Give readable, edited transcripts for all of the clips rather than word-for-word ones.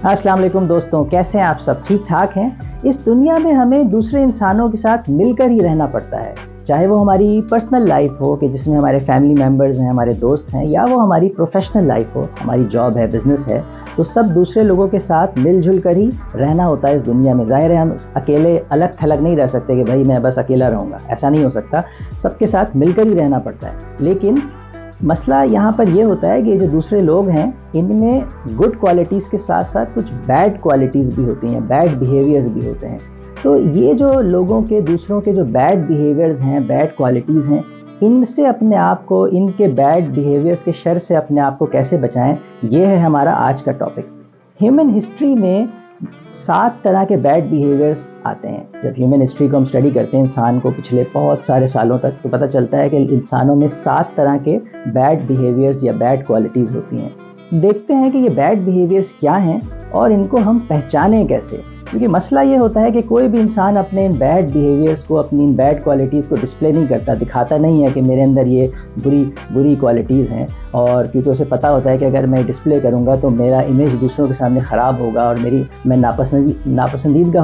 अस्सलाम वालेकुम दोस्तों, कैसे हैं आप सब? ठीक ठाक हैं? इस दुनिया में हमें दूसरे इंसानों के साथ मिलकर ही रहना पड़ता है, चाहे वो हमारी पर्सनल लाइफ हो कि जिसमें हमारे फैमिली मेम्बर्स हैं, हमारे दोस्त हैं, या वो हमारी प्रोफेशनल लाइफ हो, हमारी जॉब है, बिज़नेस है। तो सब दूसरे लोगों के साथ मिलजुल कर ही रहना होता है इस दुनिया में। ज़ाहिर है हम अकेले अलग थलग नहीं रह सकते कि भाई मैं बस अकेला रहूँगा, ऐसा नहीं हो सकता। सबके साथ मिलकर ही रहना पड़ता है। लेकिन मसला यहाँ पर ये होता है कि जो दूसरे लोग हैं इनमें गुड क्वालिटीज़ के साथ साथ कुछ बैड क्वालिटीज़ भी होती हैं, बैड बिहेवियर्स भी होते हैं। तो ये जो लोगों के, दूसरों के जो बैड बिहेवियर्स हैं, बैड क्वालिटीज़ हैं, इनसे अपने आप को, इनके बैड बिहेवियर्स के शर से अपने आप को कैसे बचाएं, ये है हमारा आज का टॉपिक। ह्यूमन हिस्ट्री में 7 तरह के बैड बिहेवियर्स आते हैं। जब ह्यूमन हिस्ट्री को हम स्टडी करते हैं इंसान को पिछले बहुत सारे सालों तक, तो पता चलता है कि इंसानों में 7 तरह के बैड बिहेवियर्स या बैड क्वालिटीज़ होती हैं। देखते हैं कि ये बैड बिहेवियर्स क्या हैं और इनको हम पहचानें कैसे। क्योंकि मसला ये होता है कि कोई भी इंसान अपने इन बैड बिहेवियर्स को, अपनी इन बैड क्वालिटीज़ को डिस्प्ले नहीं करता, दिखाता नहीं है कि मेरे अंदर ये बुरी क्वालिटीज़ हैं। और क्योंकि उसे पता होता है कि अगर मैं डिस्प्ले करूँगा तो मेरा इमेज दूसरों के सामने ख़राब होगा और मैं नापसंदीदा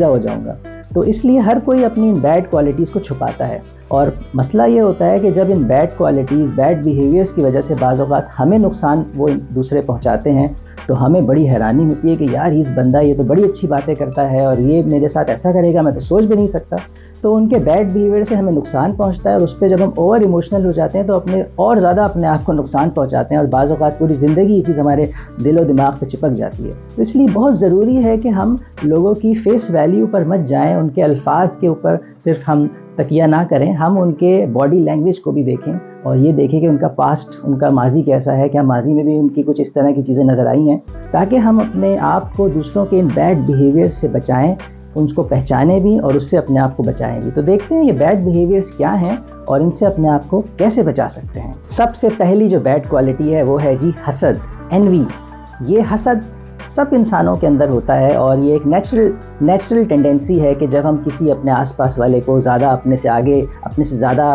हो जाऊँगा। तो इसलिए हर कोई अपनी इन बैड क्वालिटीज़ को छुपाता है। और मसला ये होता है कि जब in bad qualities, bad behaviours की वजह से बाज़ औक़ात हमें नुकसान वो दूसरे पहुंचाते हैं, तो हमें बड़ी हैरानी होती है कि यार इस बंदा ये तो बड़ी अच्छी बातें करता है और ये मेरे साथ ऐसा करेगा, मैं तो सोच भी नहीं सकता। तो उनके बैड बिहेवियर से हमें नुकसान पहुंचता है और उस पर जब हम ओवर इमोशनल हो जाते हैं तो और ज़्यादा अपने आप को नुकसान पहुंचाते हैं और बाज़ औक़ात पूरी ज़िंदगी ये चीज़ हमारे दिल और दिमाग पे चिपक जाती है। तो इसलिए बहुत ज़रूरी है कि हम लोगों की फ़ेस वैल्यू पर मत जाएं, उनके अल्फाज के ऊपर सिर्फ हम तकिया ना करें, हम उनके बॉडी लैंग्वेज को भी देखें और ये देखें कि उनका पास्ट, उनका माजी कैसा है, क्या माजी में भी उनकी कुछ इस तरह की चीज़ें नज़र आई हैं, ताकि हम अपने आप को दूसरों के इन बैड बिहेवियर से बचाएं, उनको पहचाने भी और उससे अपने आप को बचाएं भी। तो देखते हैं ये बैड बिहेवियर्स क्या हैं और इनसे अपने आप को कैसे बचा सकते हैं। सबसे पहली जो बैड क्वालिटी है वो है जी हसद, एनवी। ये हसद सब इंसानों के अंदर होता है और ये एक नेचुरल टेंडेंसी है कि जब हम किसी अपने आसपास वाले को अपने से ज़्यादा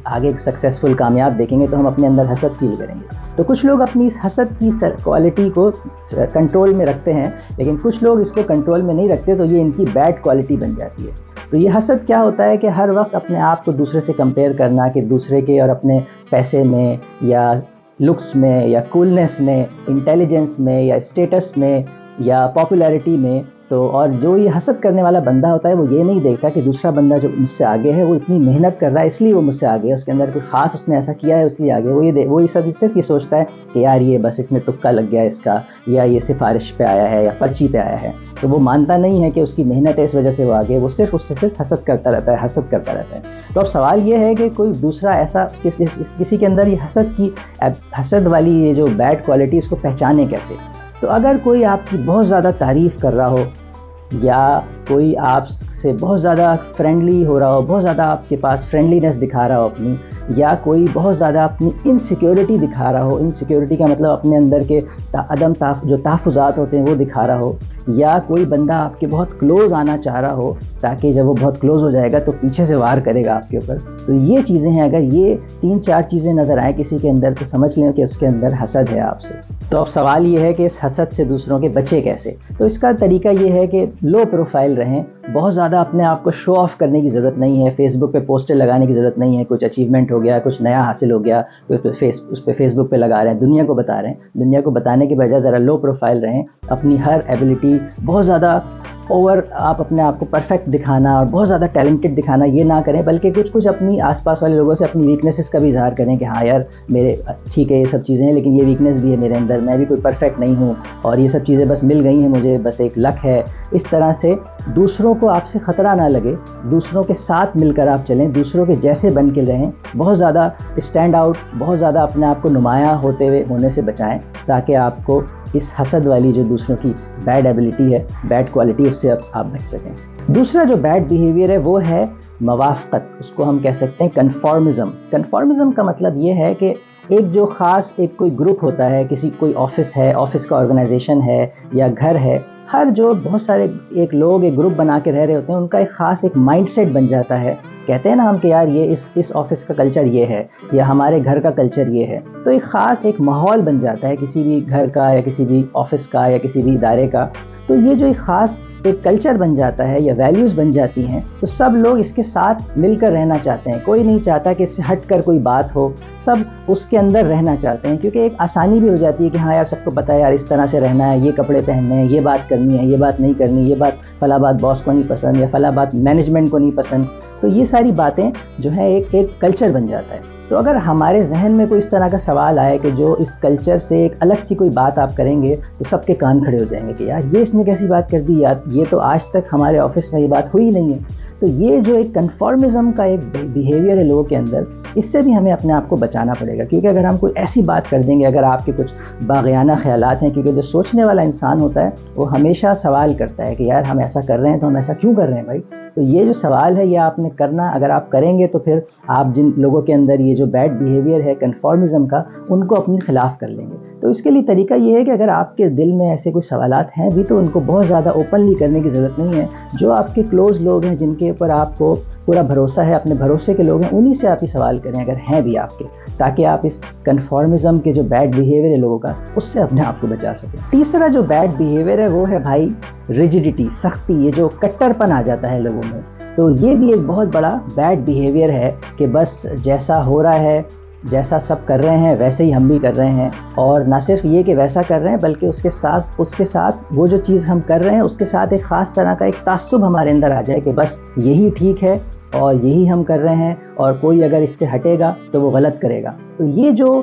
आगे सक्सेसफुल, कामयाब देखेंगे तो हम अपने अंदर हसद फील करेंगे। तो कुछ लोग अपनी इस हसद की क्वालिटी को कंट्रोल में रखते हैं, लेकिन कुछ लोग इसको कंट्रोल में नहीं रखते, तो ये इनकी बैड क्वालिटी बन जाती है। तो ये हसद क्या होता है कि हर वक्त अपने आप को दूसरे से कंपेयर करना, कि दूसरे के और अपने पैसे में या लुक्स में या कूलनेस में, इंटेलिजेंस में या स्टेटस में या पॉपुलैरिटी में। तो और जो ये हसद करने वाला बंदा होता है वो ये नहीं देखता कि दूसरा बंदा जो मुझसे आगे है वो इतनी मेहनत कर रहा है इसलिए वो मुझसे आगे है, उसके अंदर कोई ख़ास उसने ऐसा किया है इसलिए आगे। वो सिर्फ ये सोचता है कि यार ये बस इसमें तुक्का लग गया इसका, या ये सिफारिश पे आया है या पर्ची पे आया है। तो वो मानता नहीं है कि उसकी मेहनत है इस वजह से वो आगे, वो उससे सिर्फ हसद करता रहता है। तो अब सवाल ये है कि कोई दूसरा ऐसा किसी के अंदर ये हसद वाली ये जो बैड क्वालिटी, इसको पहचाने कैसे। तो अगर कोई आपकी बहुत ज़्यादा तारीफ़ कर रहा हो या कोई आपसे बहुत ज़्यादा फ्रेंडली हो रहा हो, बहुत ज़्यादा आपके पास फ्रेंडलीनेस दिखा रहा हो अपनी, या कोई बहुत ज़्यादा अपनी इनसिक्योरिटी दिखा रहा हो, इनसिक्योरिटी का मतलब अपने अंदर के जो तहफ़्फ़ुज़ात होते हैं वो दिखा रहा हो, या कोई बंदा आपके बहुत क्लोज़ आना चाह रहा हो ताकि जब वो बहुत क्लोज़ हो जाएगा तो पीछे से वार करेगा आपके ऊपर। तो ये चीज़ें हैं, अगर ये 3-4 चीज़ें नज़र आए किसी के अंदर तो समझ लें कि उसके अंदर हसद है आपसे। तो अब सवाल ये है कि इस हसद से दूसरों के बचे कैसे। तो इसका तरीका ये है कि लो प्रोफाइल रहें, बहुत ज़्यादा अपने आप को शो ऑफ़ करने की ज़रूरत नहीं है, फेसबुक पे पोस्टर लगाने की ज़रूरत नहीं है। कुछ अचीवमेंट हो गया, कुछ नया हासिल हो गया, उस पे फेसबुक पे लगा रहे हैं, दुनिया को बता रहे हैं। दुनिया को बताने के बजाय ज़रा लो प्रोफाइल रहें, अपनी हर एबिलिटी बहुत ज़्यादा आप अपने आप को परफेक्ट दिखाना और बहुत ज़्यादा टैलेंटेड दिखाना ये ना करें, बल्कि कुछ अपनी आसपास वाले लोगों से अपनी वीकनेसेस का भी इज़हार करें कि हाँ यार मेरे ठीक है ये सब चीज़ें हैं, लेकिन ये वीकनेस भी है मेरे अंदर, मैं भी कोई परफेक्ट नहीं हूँ और ये सब चीज़ें बस मिल गई हैं मुझे, बस एक लक है। इस तरह से दूसरों को आपसे ख़तरा ना लगे, दूसरों के साथ मिलकर आप चलें, दूसरों के जैसे बन के रहें, बहुत ज़्यादा स्टैंड आउट, बहुत ज़्यादा अपने आप को नुमायाँ होने से बचाएं, ताकि आपको इस हसद वाली जो दूसरों की बैड एबिलिटी है, बैड क्वालिटी, उससे आप बच सकें। दूसरा जो बैड बिहेवियर है वो है मवाफ़क़त, उसको हम कह सकते हैं कन्फॉर्मिज़म। कन्फॉर्मिज़म का मतलब ये है कि एक जो ख़ास कोई ग्रुप होता है, कोई ऑफ़िस है, ऑफ़िस का ऑर्गेनाइजेशन है या घर है, हर जो बहुत सारे लोग एक ग्रुप बना के रह रहे होते हैं, उनका एक ख़ास माइंडसेट बन जाता है کہتے ہیں نا ہم کہ یار یہ اس آفس کا کلچر یہ ہے یا ہمارے گھر کا کلچر یہ ہے، تو ایک خاص ایک ماحول بن جاتا ہے کسی بھی گھر کا یا کسی بھی آفس کا یا کسی بھی ادارے کا. تو یہ جو ایک خاص ایک کلچر بن جاتا ہے یا ویلیوز بن جاتی ہیں، تو سب لوگ اس کے ساتھ مل کر رہنا چاہتے ہیں. کوئی نہیں چاہتا کہ اس سے ہٹ کر کوئی بات ہو، سب اس کے اندر رہنا چاہتے ہیں، کیونکہ ایک آسانی بھی ہو جاتی ہے کہ ہاں یار سب کو پتہ ہے یار اس طرح سے رہنا ہے، یہ کپڑے پہننے ہیں، یہ بات کرنی ہے، یہ بات نہیں کرنی، یہ بات فلاں بات باس کو نہیں پسند یا فلاں بات مینجمنٹ کو نہیں پسند. تو یہ ساری باتیں جو ہیں ایک کلچر بن جاتا ہے. تو اگر ہمارے ذہن میں کوئی اس طرح کا سوال آئے کہ جو اس کلچر سے ایک الگ سی کوئی بات آپ کریں گے، تو سب کے کان کھڑے ہو جائیں گے کہ یار یہ اس نے کیسی بات کر دی، یار یہ تو آج تک ہمارے آفس میں یہ بات ہوئی نہیں ہے. تو یہ جو ایک کنفارمزم کا ایک بیہیویئر ہے لوگوں کے اندر، اس سے بھی ہمیں اپنے آپ کو بچانا پڑے گا. کیونکہ اگر ہم کوئی ایسی بات کر دیں گے، اگر آپ کے کچھ باغیانہ خیالات ہیں، کیونکہ جو سوچنے والا انسان ہوتا ہے وہ ہمیشہ سوال کرتا ہے کہ یار ہم ایسا کر رہے ہیں تو ہم ایسا کیوں کر رہے ہیں بھائی. تو یہ جو سوال ہے یہ آپ نے کرنا، اگر آپ کریں گے تو پھر آپ جن لوگوں کے اندر یہ جو بیڈ بیہیویئر ہے کنفارمزم کا، ان کو اپنے خلاف کر لیں گے. تو اس کے لیے طریقہ یہ ہے کہ اگر آپ کے دل میں ایسے کوئی سوالات ہیں بھی تو ان کو بہت زیادہ اوپنلی کرنے کی ضرورت نہیں ہے. جو آپ کے کلوز لوگ ہیں، جن کے اوپر آپ کو پورا بھروسہ ہے، اپنے بھروسے کے لوگ ہیں، انہی سے آپ یہ سوال کریں اگر ہیں بھی آپ کے، تاکہ آپ اس کنفارمزم کے جو بیڈ بیہیویئر ہے لوگوں کا، اس سے اپنے آپ کو بچا سکیں. تیسرا جو بیڈ بیہیویئر ہے وہ ہے بھائی ریجیڈیٹی، سختی، یہ جو کٹر پن آ جاتا ہے لوگوں میں. تو یہ بھی ایک بہت بڑا بیڈ بیہیویئر ہے کہ بس جیسا ہو رہا ہے، جیسا سب کر رہے ہیں ویسے ہی ہم بھی کر رہے ہیں. اور نہ صرف یہ کہ ویسا کر رہے ہیں، بلکہ اس کے ساتھ وہ جو چیز ہم کر رہے ہیں اس کے ساتھ ایک خاص طرح کا ایک تعصب ہمارے اندر آ جائے کہ بس یہی ٹھیک ہے اور یہی ہم کر رہے ہیں، اور کوئی اگر اس سے ہٹے گا تو وہ غلط کرے گا. تو یہ جو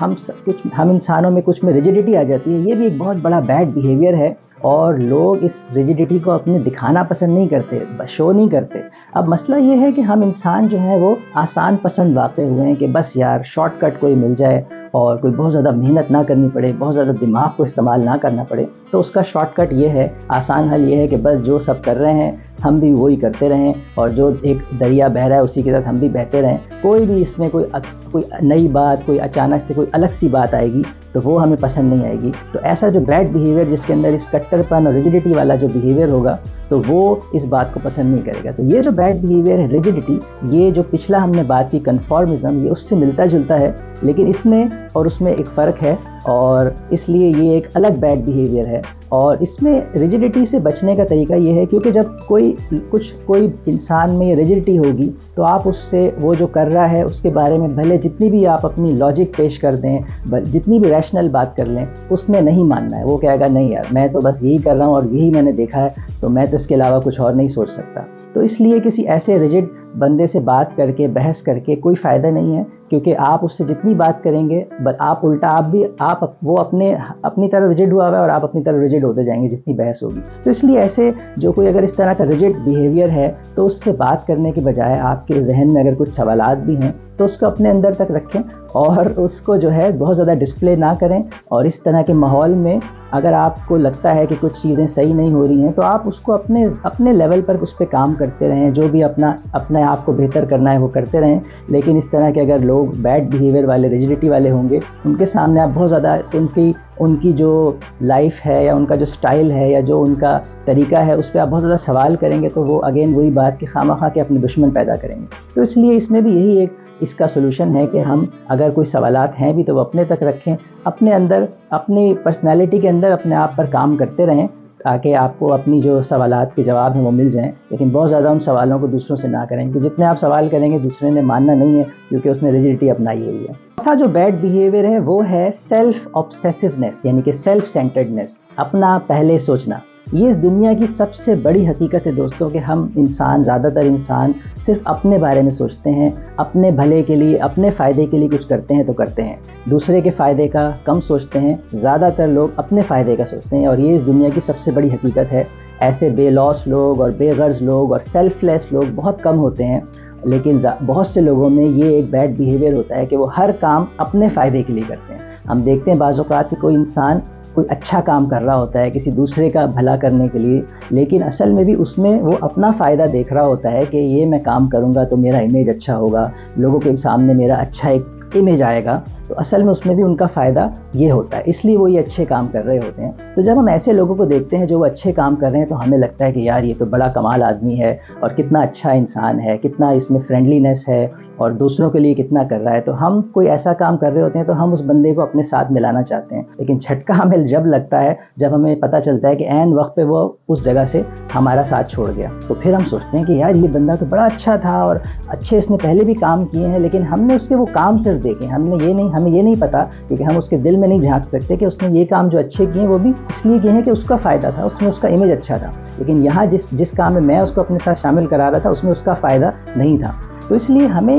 ہم انسانوں میں کچھ میں ریجیڈیٹی آ جاتی ہے، یہ بھی ایک بہت بڑا بیڈ بیہیویئر ہے. اور لوگ اس ریجیڈیٹی کو اپنے دکھانا پسند نہیں کرتے، شو نہیں کرتے. اب مسئلہ یہ ہے کہ ہم انسان جو ہیں وہ آسان پسند واقع ہوئے ہیں کہ بس یار شارٹ کٹ کوئی مل جائے اور کوئی بہت زیادہ محنت نہ کرنی پڑے، بہت زیادہ دماغ کو استعمال نہ کرنا پڑے. تو اس کا شارٹ کٹ یہ ہے، آسان حل یہ ہے کہ بس جو سب کر رہے ہیں ہم بھی وہی کرتے رہیں، اور جو ایک دریا بہہ رہا ہے اسی کے ساتھ ہم بھی بہتے رہیں. کوئی بھی اس میں کوئی نئی بات، کوئی اچانک سے کوئی الگ سی بات آئے گی تو وہ ہمیں پسند نہیں آئے گی. تو ایسا جو بیڈ بیہیویئر جس کے اندر اس کٹر پن اور ریجیڈیٹی والا جو بیہیویئر ہوگا تو وہ اس بات کو پسند نہیں کرے گا. تو یہ جو بیڈ بیہیویئر ہے ریجیڈیٹی، یہ جو پچھلا ہم نے بات کی کنفارمزم، یہ اس سے ملتا جلتا ہے، لیکن اس میں اور اس میں ایک فرق ہے، اور اس لیے یہ ایک الگ بیڈ بیہیویئر ہے. اور اس میں ریجیڈیٹی سے بچنے کا طریقہ یہ ہے، کیونکہ جب کوئی انسان میں یہ ریجیڈیٹی ہوگی تو آپ اس سے وہ جو کر رہا ہے اس کے بارے میں بھلے جتنی بھی آپ اپنی لاجک پیش کر دیں، جتنی بھی ریشنل بات کر لیں، اس میں نہیں ماننا ہے. وہ کہے گا نہیں یار میں تو بس یہی کر رہا ہوں اور یہی میں نے دیکھا ہے، تو میں تو اس کے علاوہ کچھ اور نہیں سوچ سکتا. تو اس لیے کسی ایسے ریجڈ بندے سے بات کر کے، بحث کر کے کوئی فائدہ نہیں ہے، کیونکہ آپ اس سے جتنی بات کریں گے آپ الٹا وہ اپنی طرح ریجڈ ہوا ہے اور آپ اپنی طرح ریجڈ ہوتے جائیں گے جتنی بحث ہوگی. تو اس لیے ایسے جو کوئی اگر اس طرح کا ریجڈ بیہیویئر ہے تو اس سے بات کرنے کے بجائے آپ کے ذہن میں اگر کچھ سوالات بھی ہیں تو اس کو اپنے اندر تک رکھیں، اور اس کو جو ہے بہت زیادہ ڈسپلے نہ کریں. اور اس طرح کے ماحول میں اگر آپ کو لگتا ہے کہ کچھ چیزیں صحیح نہیں ہو رہی ہیں تو آپ اس کو اپنے لیول پر اس پہ کام کرتے رہیں، جو بھی اپنے آپ کو بہتر کرنا ہے وہ کرتے رہیں. لیکن اس طرح کے اگر لوگ بیڈ بیہیویئر والے، ریجیڈیٹی والے ہوں گے، ان کے سامنے آپ بہت زیادہ ان کی جو لائف ہے یا ان کا جو سٹائل ہے یا جو ان کا طریقہ ہے اس پہ آپ بہت زیادہ سوال کریں گے تو وہ اگین وہی بات کہ خواہ کے اپنے دشمن پیدا کریں گے. تو اس لیے اس میں بھی یہی ایک اس کا سلوشن ہے کہ ہم اگر کوئی سوالات ہیں بھی تو وہ اپنے تک رکھیں، اپنے اندر، اپنی پرسنالٹی کے اندر اپنے آپ پر کام کرتے رہیں، تاکہ آپ کو اپنی جو سوالات کے جواب ہیں وہ مل جائیں. لیکن بہت زیادہ ان سوالوں کو دوسروں سے نہ کریں، کہ جتنے آپ سوال کریں گے دوسرے نے ماننا نہیں ہے، کیونکہ اس نے ریجیڈیٹی اپنائی ہوئی ہے. چوتھا جو بیڈ بیہیویئر ہے وہ ہے سیلف آبسیسونیس، یعنی کہ سیلف سینٹرڈنیس، اپنا پہلے سوچنا. یہ اس دنیا کی سب سے بڑی حقیقت ہے دوستوں، کہ ہم انسان، زیادہ تر انسان صرف اپنے بارے میں سوچتے ہیں، اپنے بھلے کے لیے، اپنے فائدے کے لیے کچھ کرتے ہیں تو کرتے ہیں، دوسرے کے فائدے کا کم سوچتے ہیں. زیادہ تر لوگ اپنے فائدے کا سوچتے ہیں، اور یہ اس دنیا کی سب سے بڑی حقیقت ہے. ایسے بے لوس لوگ اور بے غرض لوگ اور سیلف لیس لوگ بہت کم ہوتے ہیں، لیکن بہت سے لوگوں میں یہ ایک بیڈ بیہیویئر ہوتا ہے کہ وہ ہر کام اپنے فائدے کے لیے کرتے ہیں. ہم دیکھتے ہیں بعض اوقات کہ کوئی انسان کوئی اچھا کام کر رہا ہوتا ہے کسی دوسرے کا بھلا کرنے کے لیے، لیکن اصل میں بھی اس میں وہ اپنا فائدہ دیکھ رہا ہوتا ہے کہ یہ میں کام کروں گا تو میرا امیج اچھا ہوگا، لوگوں کے سامنے میرا اچھا ایک इमेज आएगा, तो असल में उसमें भी उनका फ़ायदा ये होता है, इसलिए वो ये अच्छे काम कर रहे होते हैं। तो जब हम ऐसे लोगों को देखते हैं जो वो अच्छे काम कर रहे हैं, तो हमें लगता है कि यार ये तो बड़ा कमाल आदमी है और कितना अच्छा इंसान है, कितना इसमें फ्रेंडलीनेस है और दूसरों के लिए कितना कर रहा है। तो हम कोई ऐसा काम कर रहे होते हैं तो हम उस बंदे को अपने साथ मिलाना चाहते हैं, लेकिन झटका हमें जब लगता है जब हमें पता चलता है कि ऐन वक्त पे वो उस जगह से हमारा साथ छोड़ गया। तो फिर हम सोचते हैं कि यार ये बंदा तो बड़ा अच्छा था और अच्छे इसने पहले भी काम किए हैं, लेकिन हमने उसके वो काम सिर्फ देखे, हमें ये नहीं पता, क्योंकि हम उसके दिल में नहीं झांक सकते कि उसने ये काम जो अच्छे किए वो भी इसलिए किए हैं कि उसका फ़ायदा था, उसमें उसका इमेज अच्छा था। लेकिन यहाँ जिस काम में मैं उसको अपने साथ शामिल करा रहा था उसमें उसका फ़ायदा नहीं था। तो इसलिए हमें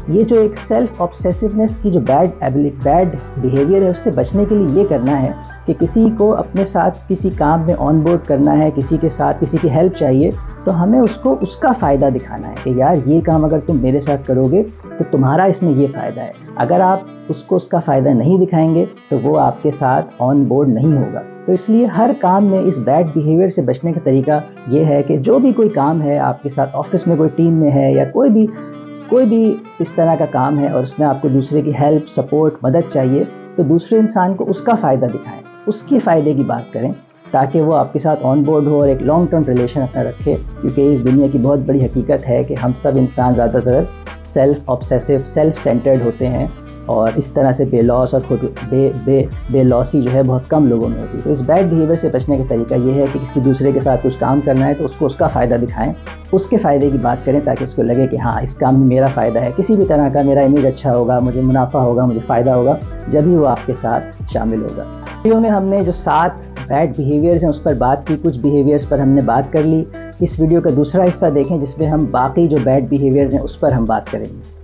ये जो एक सेल्फ ऑब्सेसिवनेस की जो बैड बिहेवियर है उससे बचने के लिए ये करना है कि किसी को अपने साथ किसी काम में ऑन बोर्ड करना है, किसी के साथ किसी की हेल्प चाहिए, तो हमें उसको उसका फ़ायदा दिखाना है कि यार ये काम अगर तुम मेरे साथ करोगे तो तुम्हारा इसमें ये फ़ायदा है। अगर आप उसको उसका फ़ायदा नहीं दिखाएंगे तो वो आपके साथ ऑन बोर्ड नहीं होगा। तो इसलिए हर काम में इस बैड बिहेवियर से बचने का तरीका ये है कि जो भी कोई काम है आपके साथ, ऑफिस में कोई टीम में है या कोई भी इस तरह का काम है और उसमें आपको दूसरे की हेल्प, सपोर्ट, मदद चाहिए, तो दूसरे इंसान को उसका फ़ायदा दिखाएं, उसके फ़ायदे की बात करें, ताकि वो आपके साथ ऑन बोर्ड हो और एक लॉन्ग टर्म रिलेशन अपना रखे। क्योंकि इस दुनिया की बहुत बड़ी हकीकत है कि हम सब इंसान ज़्यादातर सेल्फ ऑब्सेसिव, सेल्फ सेंटर्ड होते हैं और इस तरह से बेलॉस और खुद बेलॉसी जो है बहुत कम लोगों में होती है। तो इस बैड बिहेवियर से बचने का तरीका ये है कि किसी दूसरे के साथ कुछ काम करना है तो उसको उसका फ़ायदा दिखाएं, उसके फ़ायदे की बात करें, ताकि उसको लगे कि हाँ इस काम में मेरा फ़ायदा है, किसी भी तरह का मेरा इमेज अच्छा होगा, मुझे मुनाफा होगा, मुझे फ़ायदा होगा, जब ही वो आपके साथ शामिल होगा। वीडियो में हमने जो 7 बैड बिहेवियर्स हैं उस पर बात की, कुछ बिहेवियर्स पर हमने बात कर ली। इस वीडियो का दूसरा हिस्सा देखें जिसमें हम बाकी जो बैड बिहेवियर्स हैं उस पर हम बात करेंगे।